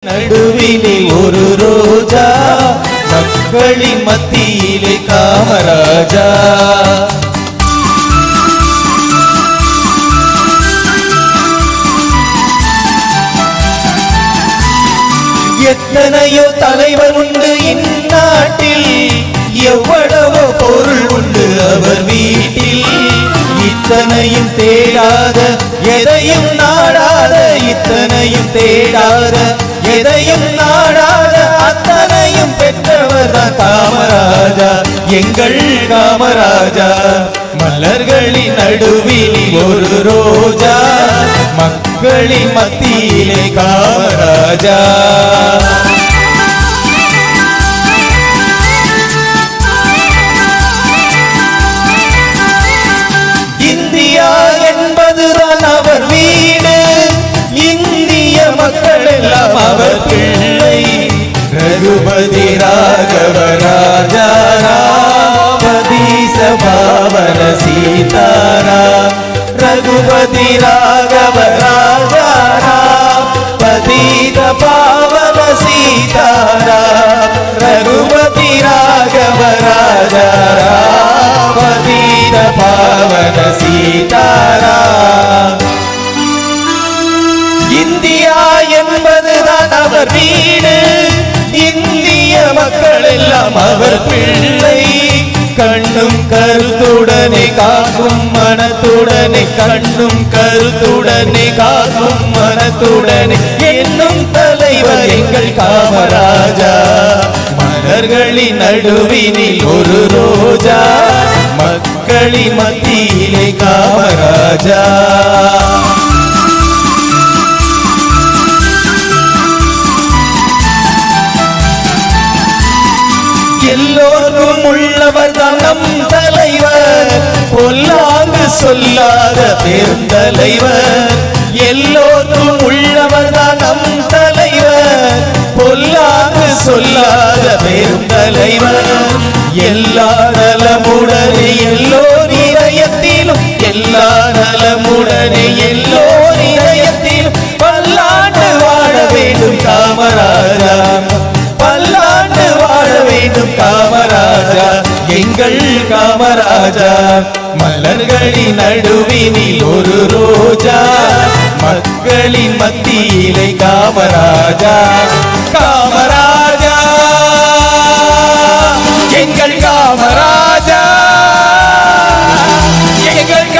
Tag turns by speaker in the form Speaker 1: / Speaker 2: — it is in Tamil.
Speaker 1: நடுவினில் ஒரு ரோஜா, மக்களின் மத்தியிலே காமராஜா. எத்தனையோ தலைவர் உண்டு இந்நாட்டில், எவ்வளவோ பொருள் உண்டு அவர் வீட்டில். இத்தனையும் தேடாத எதையும் நாடாத, இத்தனையும் தேடாத எதையும் நாடாத, அத்தனையும் பெற்றவர் தான் காமராஜா, எங்கள் காமராஜா. மலர்களின் நடுவில் ஒரு ரோஜா, மக்களின் மத்தியிலே காமராஜா. இந்தியா என்பதுதான் அவர் வீடு, இந்திய மக்கள் எல்லாம் அவர் பிள்ளை. ரகுபதி ராகவ ராஜா ராமதீச பாவன சீதாரா, ரகுபதி ராகவ ராஜா ராமதீத பாவன சீதாரா, ரகுபதி ராகவ ராஜா ராமதீத பாவன சீதாரா. இந்தியா என்பதுதான் அவர் வீடு, இந்திய மக்கள் எல்லாம் அவர் பிள்ளை. கண்ணும் கருத்துடனே காக்கும் மனத்துடனே, கண்ணும் கருத்துடனே காக்கும் மனத்துடனே என்னும் தலைவர் எங்கள் காமராஜா. மலர்களின் நடுவினில் ஒரு ரோஜா, மக்களின் மத்தியிலே காமராஜா. எல்லோருக்கும் உள்ளவர் தான் நம் தலைவர், பொல்லாங்கு சொல்லாத பெருந்தலைவர். எல்லோருக்கும் உள்ளவர் தான் நம் தலைவர், பொல்லாங்கு சொல்லாத பெருந்தலைவர். எல்லா நலமுடனே எல்லோர் இதயத்திலும், எல்லா நலமுடனே எல்லோர் இதயத்திலும் பல்லாண்டு வாழ வேண்டும் காமராஜா, பல்லாண்டு வாழ வேண்டும் காமராஜா, எங்கள் காமராஜா. மலர்களின் நடுவினில் ஒரு ரோஜா, மக்களின் மத்தியிலே காமராஜா. காமராஜா எங்கள் காமராஜா, எங்கள்